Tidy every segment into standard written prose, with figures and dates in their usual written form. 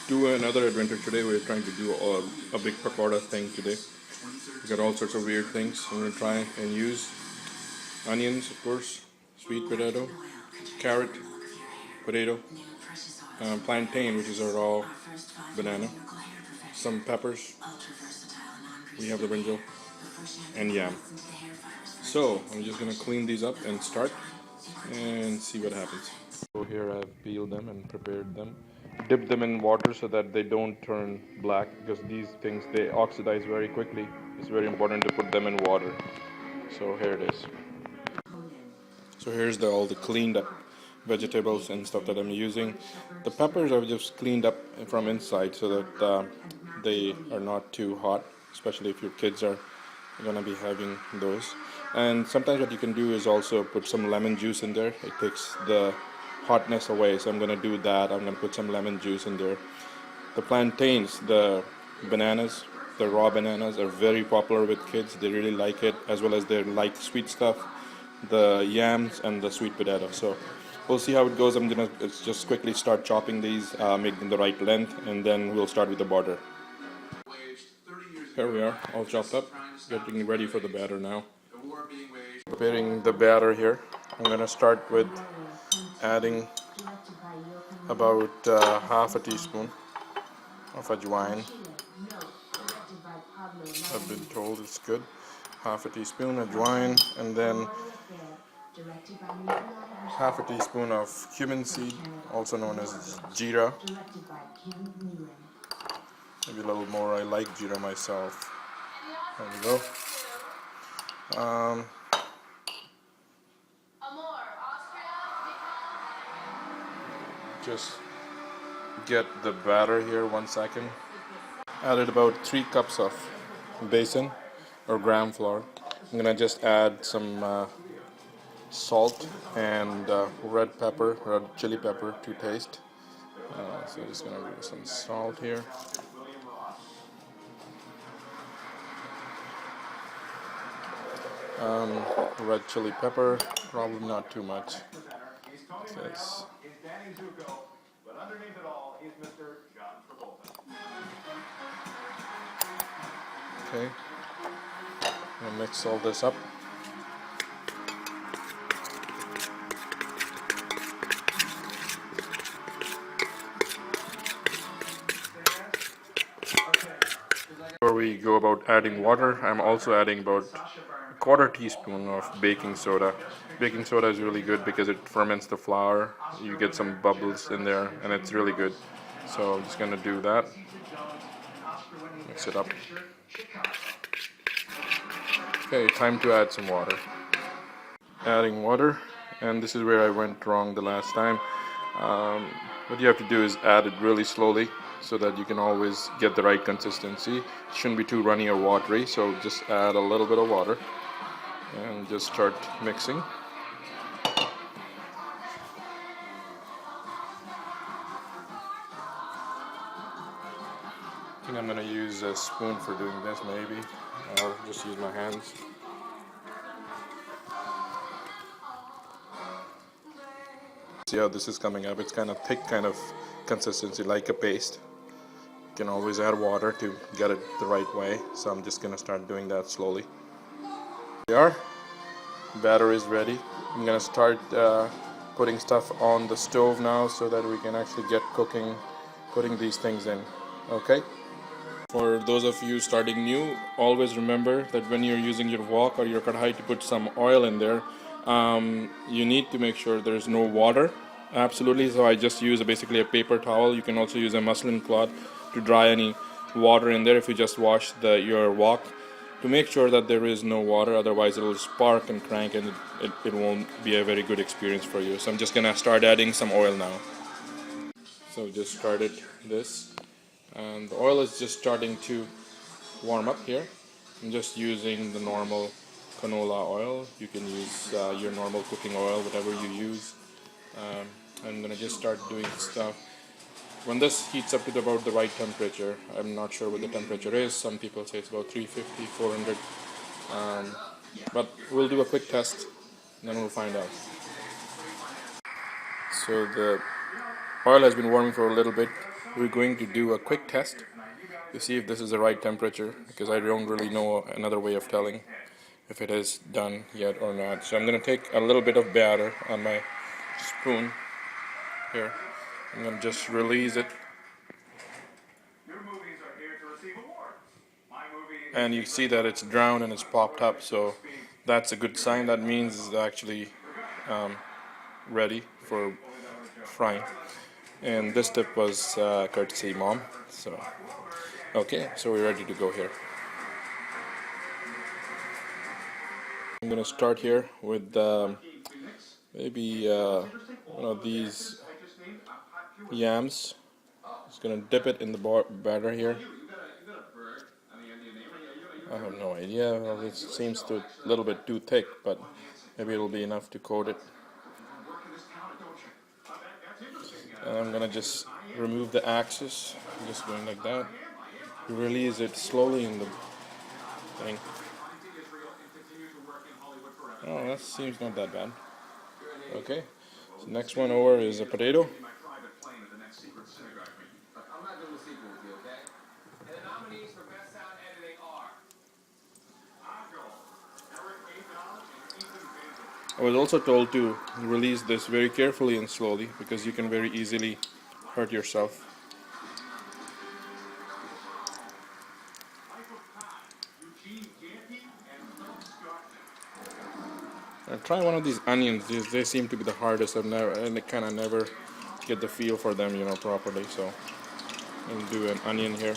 do another adventure today. We're trying to do a big pakora thing today. We got all sorts of weird things. I'm going to try and use onions, of course, sweet potato, carrot, potato, plantain, which is a raw banana, some peppers, we have the brinjal, and yam. So I'm just going to clean these up and start and see what happens. So here I've peeled them and prepared them. Dip them in water so that they don't turn black, because these things, they oxidize very quickly. It's very important to put them in water. So here it is. So here's all the cleaned up vegetables and stuff that I'm using. The peppers I've just cleaned up from inside so that they are not too hot, especially if your kids are gonna be having those. And sometimes what you can do is also put some lemon juice in there. It takes the hotness away, so I'm gonna do that. I'm gonna put some lemon juice in there. The plantains, the bananas, the raw bananas are very popular with kids. They really like it, as well as they like sweet stuff, the yams and the sweet potato. So we'll see how it goes. I'm gonna just quickly start chopping these, make them the right length, and then we'll start with the batter. Here we are, all chopped up, getting ready for the batter now. Preparing the batter here. I'm gonna start with adding about half a teaspoon of ajwain. I've been told it's good. Half a teaspoon ajwain, and then half a teaspoon of cumin seed, also known as jeera. Maybe a little more. I like jeera myself. There we go. Just get the batter here 1 second. Added about 3 cups of besan or gram flour. I'm gonna just add some salt and red chili pepper to taste. So I'm just gonna do some salt here. Red chili pepper, probably not too much. Okay, I'm gonna mix all this up. Before we go about adding water, I'm also adding about a quarter teaspoon of baking soda. Baking soda is really good because it ferments the flour. You get some bubbles in there, and it's really good. So I'm just gonna do that. Mix it up. Okay, time to add some water. Adding water, and this is where I went wrong the last time. What you have to do is add it really slowly so that you can always get the right consistency. It shouldn't be too runny or watery, so just add a little bit of water and just start mixing. I think I'm going to use a spoon for doing this, maybe. I'll just use my hands. See how this is coming up? It's kind of thick kind of consistency, like a paste. You can always add water to get it the right way, so I'm just going to start doing that slowly. Here we are. Batter is ready. I'm going to start putting stuff on the stove now so that we can actually get cooking, putting these things in. Okay? For those of you starting new, always remember that when you're using your wok or your kadhai to put some oil in there, you need to make sure there's no water. Absolutely. So I just use basically a paper towel. You can also use a muslin cloth to dry any water in there if you just wash your wok, to make sure that there is no water. Otherwise it will spark and crank, and it won't be a very good experience for you. So I'm just gonna start adding some oil now. So just started this, and the oil is just starting to warm up here. I'm just using the normal canola oil. You can use your normal cooking oil, whatever you use. I'm gonna just start doing stuff. When this heats up to about the right temperature, I'm not sure what the temperature is. Some people say it's about 350, 400. But we'll do a quick test, and then we'll find out. So the oil has been warming for a little bit. we're going to do a quick test to see if this is the right temperature, because I don't really know another way of telling if it is done yet or not. So I'm going to take a little bit of batter on my spoon here. I'm going to just release it. And you see that it's drowned and it's popped up, so that's a good sign. That means it's actually ready for frying. And this tip was courtesy Mom. So okay, so we're ready to go here. I'm gonna start here with maybe one of these yams. Just gonna dip it in the batter here. I have no idea. Well, it seems a little bit too thick, but maybe it'll be enough to coat it. And I'm gonna just remove the axis. I'm just going like that. Release it slowly in the thing. Oh, that seems not that bad. Okay, so next one over is a potato. I was also told to release this very carefully and slowly, because you can very easily hurt yourself. Try one of these onions. They seem to be the hardest. I kind of never get the feel for them, properly. So I'll do an onion here.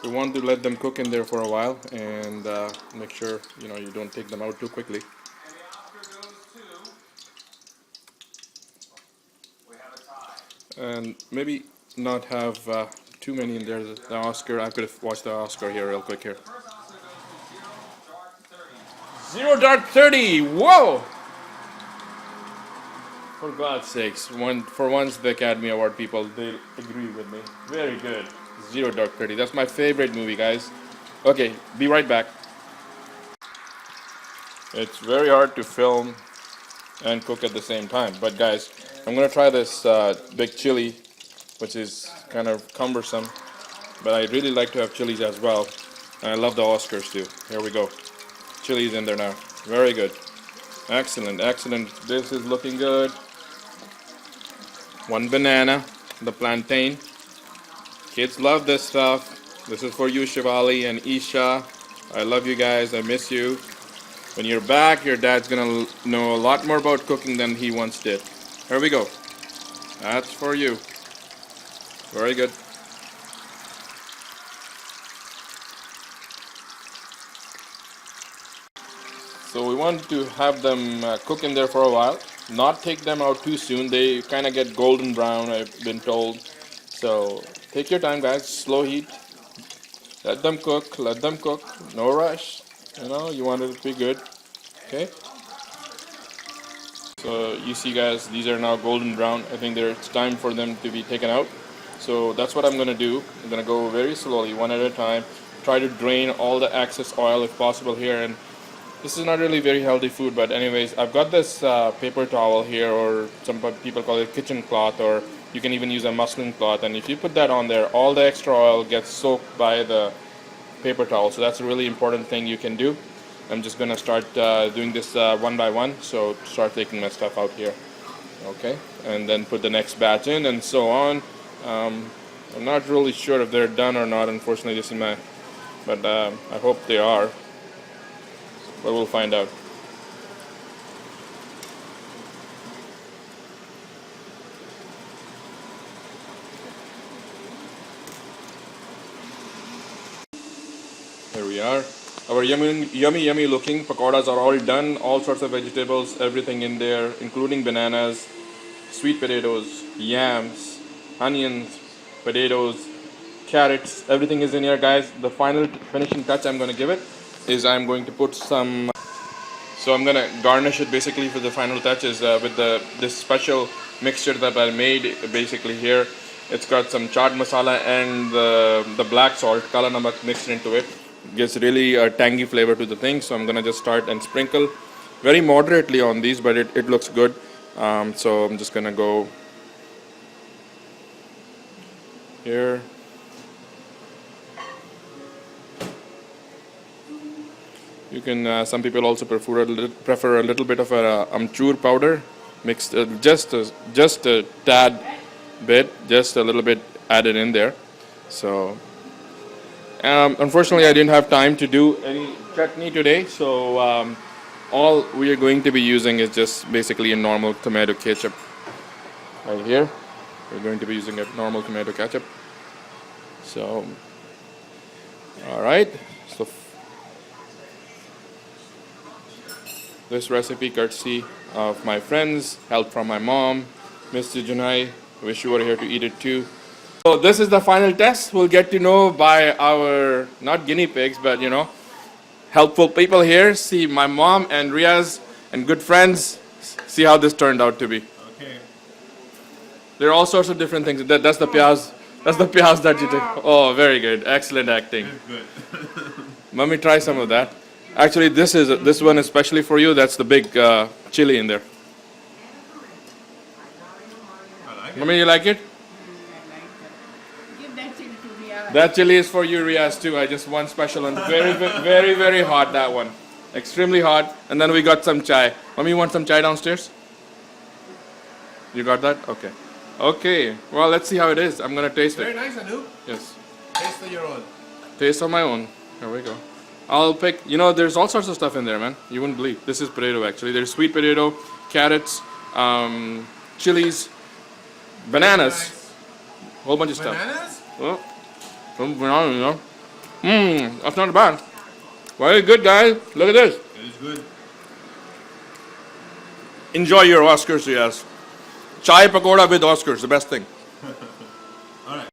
We want to let them cook in there for a while and make sure you don't take them out too quickly. And maybe not have too many in there. The Oscar, I could have watched the Oscar here real quick here. 0 dark 30. Whoa! For God's sakes, for once the Academy Award people, they agree with me. Very good. 0 dark 30. That's my favorite movie, guys. Okay, be right back. It's very hard to film and cook at the same time. But guys, I'm gonna try this big chili, which is kind of cumbersome. But I really like to have chilies as well. And I love the Oscars too. Here we go. Chilies in there now. Very good. Excellent, excellent. This is looking good. 1 banana, the plantain. Kids love this stuff. This is for you, Shivali and Isha. I love you guys. I miss you. When you're back, your dad's gonna know a lot more about cooking than he once did. Here we go. That's for you. Very good. So we want to have them cook in there for a while. Not take them out too soon. They kind of get golden brown, I've been told. So take your time, guys. Slow heat. Let them cook. Let them cook. No rush. You want it to be good. Okay. So you see, guys, these are now golden brown. I think it's time for them to be taken out. So that's what I'm gonna do. I'm gonna go very slowly, one at a time. Try to drain all the excess oil if possible here. And this is not really very healthy food, but anyways, I've got this paper towel here, or some people call it kitchen cloth, or you can even use a muslin cloth. And if you put that on there, all the extra oil gets soaked by the paper towel. So that's a really important thing you can do. I'm just gonna start doing this one by one. So start taking my stuff out here. Okay, and then put the next batch in, and so on. I'm not really sure if they're done or not. Unfortunately, this is but I hope they are. But we'll find out. Here we are. Our yummy looking pakoras are all done. All sorts of vegetables, everything in there, including bananas, sweet potatoes, yams, onions, potatoes, carrots. Everything is in here, guys. The final finishing touch I'm going to give it is I'm going to put some. So I'm going to garnish it basically for the final touches with this special mixture that I made basically here. It's got some chaat masala and the black salt, kala namak, mixed into it. Gives really a tangy flavor to the thing. So I'm gonna just start and sprinkle very moderately on these, but it looks good. So I'm just gonna go here. You can. Some people also prefer a little bit of a amchur powder, mixed just a tad bit, just a little bit added in there. So, unfortunately, I didn't have time to do any chutney today. So, all we are going to be using is just basically a normal tomato ketchup. Right here, we're going to be using a normal tomato ketchup. So, all right. So, this recipe courtesy of my friends, help from my mom, Mr. Junhai. Wish you were here to eat it too. So this is the final test. We'll get to know by our, not guinea pigs, but helpful people here. See my mom and Riaz and good friends. See how this turned out to be. Okay. There are all sorts of different things. That's the piyaz. That's the piyaz that you take. Oh, very good. Excellent acting. Good. Let me try some of that. Actually, this one especially for you. That's the big chili in there. I like it. Mommy, you like it? Give that chili to Riaz. That chili is for you, Riaz, too. I just want special and very, very, very hot, that one. Extremely hot. And then we got some chai. Mommy, you want some chai downstairs? You got that? Okay. Okay. Well, let's see how it is. I'm going to taste Very it. nice, Anu. Yes. Taste of your own. Taste on my own. Here we go. I'll pick, there's all sorts of stuff in there, man. You wouldn't believe. This is potato, actually. There's sweet potato, carrots, chilies, bananas, Nice. whole bunch of stuff. Bananas? Oh, some bananas, that's not bad. Very good, guys. Look at this. It is good. Enjoy your Oscars, yes. Chai pakoda with Oscars, the best thing.